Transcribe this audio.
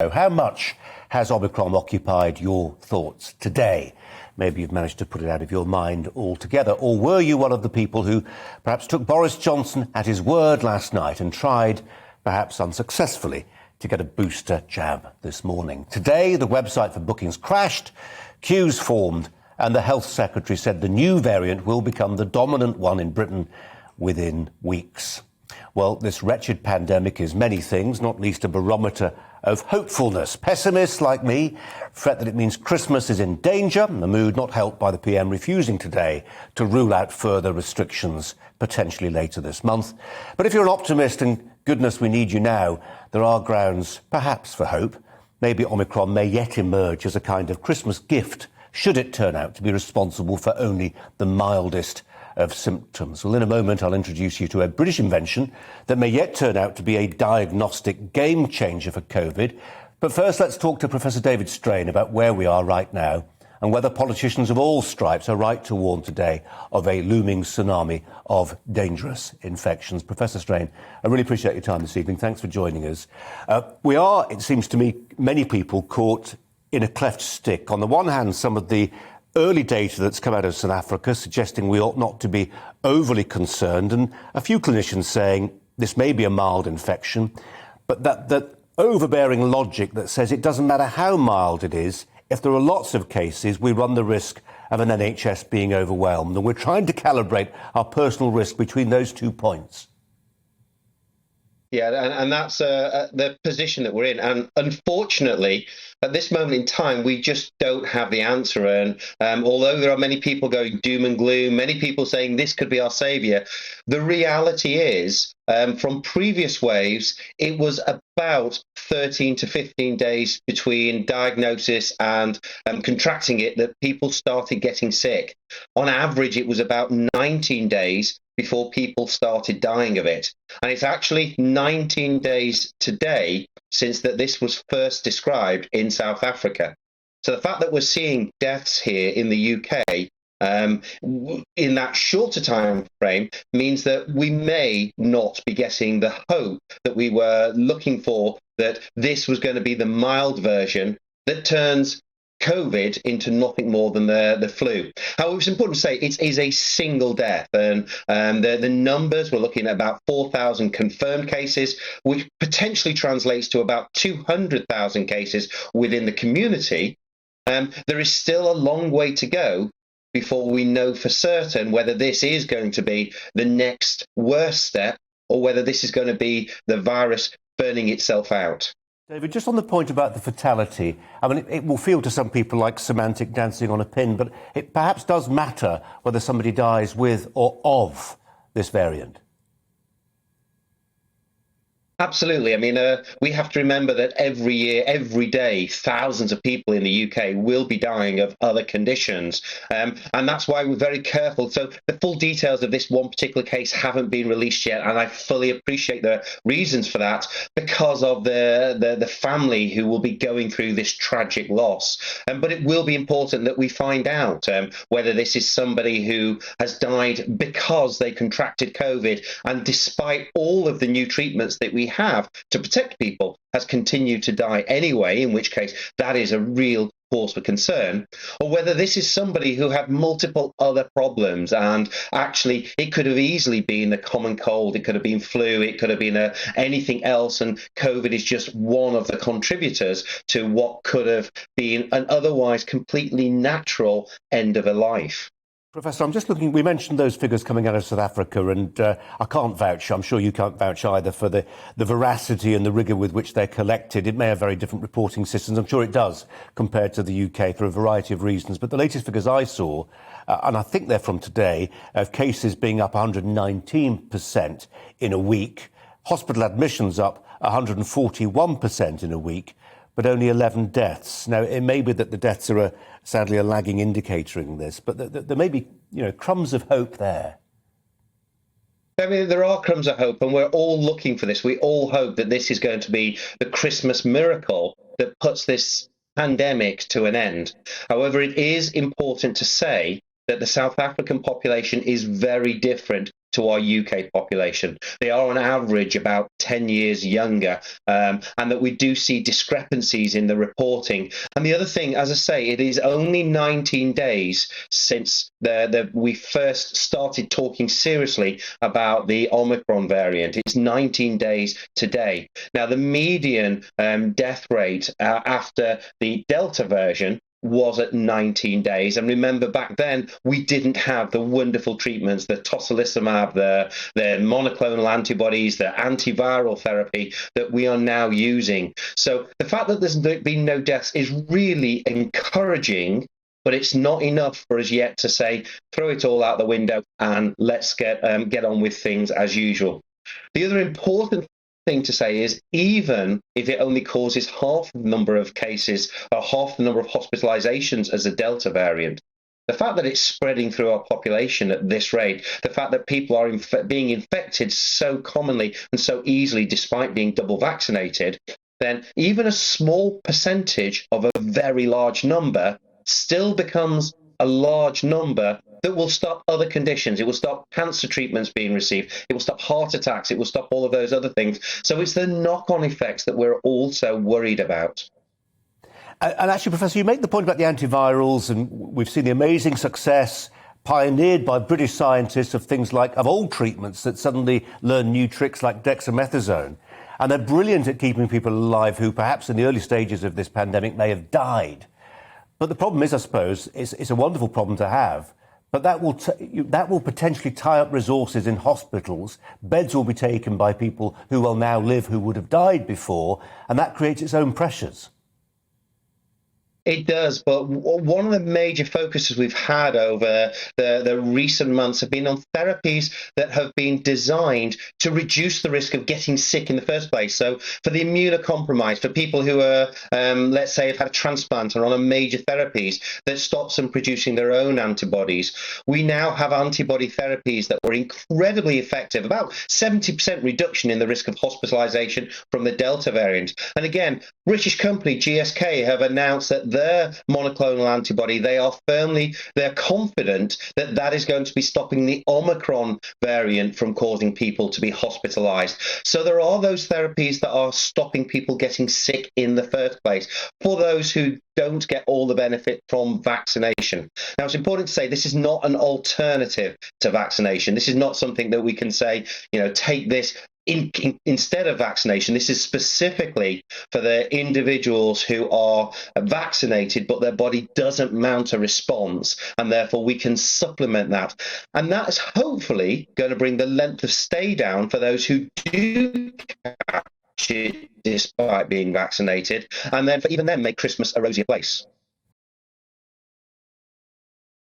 How much has Omicron occupied your thoughts today? Maybe you've managed to put it out of your mind altogether. Or were you one of the people who perhaps took Boris Johnson at his word last night and tried, perhaps unsuccessfully, to get a booster jab this morning? Today, the website for bookings crashed, queues formed, and the Health Secretary said the new variant will become the dominant one in Britain within weeks. Well, this wretched pandemic is many things, not least a barometer of hopefulness. Pessimists like me fret that it means Christmas is in danger, a mood not helped by the PM refusing today to rule out further restrictions potentially later this month. But if you're an optimist, and goodness we need you now, there are grounds perhaps for hope. Maybe Omicron may yet emerge as a kind of Christmas gift, should it turn out to be responsible for only the mildest of symptoms. Well, in a moment, I'll introduce you to a British invention that may yet turn out to be a diagnostic game changer for COVID. But first, let's talk to Professor David Strain about where we are right now and whether politicians of all stripes are right to warn today of a looming tsunami of dangerous infections. Professor Strain, I really appreciate your time this evening. Thanks for joining us. We are, it seems to me, many people caught in a cleft stick. On the one hand, some of the early data that's come out of South Africa suggesting we ought not to be overly concerned, and a few clinicians saying this may be a mild infection, but that overbearing logic that says it doesn't matter how mild it is, if there are lots of cases, we run the risk of an NHS being overwhelmed. And we're trying to calibrate our personal risk between those 2 points. Yeah, and that's the position that we're in. And unfortunately, at this moment in time, we just don't have the answer. And although there are many people going doom and gloom, many people saying this could be our saviour, the reality is, from previous waves, it was about 13 to 15 days between diagnosis and contracting it that people started getting sick. On average, it was about 19 days before people started dying of it. And it's actually 19 days today since that this was first described in South Africa. So the fact that we're seeing deaths here in the UK in that shorter time frame means that we may not be getting the hope that we were looking for, that this was going to be the mild version that turns COVID into nothing more than the flu. However, it's important to say it is a single death, and the numbers, we're looking at about 4,000 confirmed cases, which potentially translates to about 200,000 cases within the community. There is still a long way to go before we know for certain whether this is going to be the next worst step or whether this is going to be the virus burning itself out. David, just on the point about the fatality, I mean, it will feel to some people like semantic dancing on a pin, but it perhaps does matter whether somebody dies with or of this variant. Absolutely. I mean, we have to remember that every year, every day, thousands of people in the UK will be dying of other conditions. And that's why we're very careful. So the full details of this one particular case haven't been released yet. And I fully appreciate the reasons for that because of the family who will be going through this tragic loss. But it will be important that we find out whether this is somebody who has died because they contracted COVID and despite all of the new treatments that we have to protect people has continued to die anyway, in which case that is a real cause for concern, or whether this is somebody who had multiple other problems and actually it could have easily been a common cold, it could have been flu, it could have been anything else, and COVID is just one of the contributors to what could have been an otherwise completely natural end of a life. Professor, I'm just looking, we mentioned those figures coming out of South Africa, and I can't vouch, I'm sure you can't vouch either, for the veracity and the rigour with which they're collected. It may have very different reporting systems, I'm sure it does, compared to the UK for a variety of reasons. But the latest figures I saw, and I think they're from today, of cases being up 119% in a week, hospital admissions up 141% in a week, but only 11 deaths. Now, it may be that the deaths are sadly a lagging indicator in this, but there may be, crumbs of hope there. I mean, there are crumbs of hope, and we're all looking for this. We all hope that this is going to be the Christmas miracle that puts this pandemic to an end. However, it is important to say that the South African population is very different to our UK population. They are on average about 10 years younger, and that we do see discrepancies in the reporting. And the other thing, as I say, it is only 19 days since we first started talking seriously about the Omicron variant. It's 19 days today. Now, the median death rate after the Delta version was at 19 days. And remember, back then, we didn't have the wonderful treatments, the tocilizumab, the monoclonal antibodies, the antiviral therapy that we are now using. So the fact that there's been no deaths is really encouraging, but it's not enough for us yet to say, throw it all out the window and let's get on with things as usual. The other important thing to say is, even if it only causes half the number of cases or half the number of hospitalizations as a Delta variant, the fact that it's spreading through our population at this rate, the fact that people are being infected so commonly and so easily despite being double vaccinated, then even a small percentage of a very large number still becomes a large number that will stop other conditions. It will stop cancer treatments being received. It will stop heart attacks. It will stop all of those other things. So it's the knock-on effects that we're also worried about. And actually, Professor, you make the point about the antivirals, and we've seen the amazing success pioneered by British scientists of things like of old treatments that suddenly learn new tricks like dexamethasone. And they're brilliant at keeping people alive who perhaps in the early stages of this pandemic may have died. But the problem is, I suppose, it's a wonderful problem to have, but that will potentially tie up resources in hospitals. Beds will be taken by people who will now live who would have died before, and that creates its own pressures. It does, but one of the major focuses we've had over the recent months have been on therapies that have been designed to reduce the risk of getting sick in the first place. So for the immunocompromised, for people who are, let's say, have had a transplant or on a major therapies that stops them producing their own antibodies, we now have antibody therapies that were incredibly effective, about 70% reduction in the risk of hospitalization from the Delta variant. And again, British company GSK have announced that their monoclonal antibody, they're confident that that is going to be stopping the Omicron variant from causing people to be hospitalized. So there are those therapies that are stopping people getting sick in the first place for those who don't get all the benefit from vaccination. Now, it's important to say this is not an alternative to vaccination. This is not something that we can say, take this instead of vaccination. This is specifically for the individuals who are vaccinated, but their body doesn't mount a response, and therefore we can supplement that. And that is hopefully going to bring the length of stay down for those who do catch it despite being vaccinated, and then for even them make Christmas a rosier place.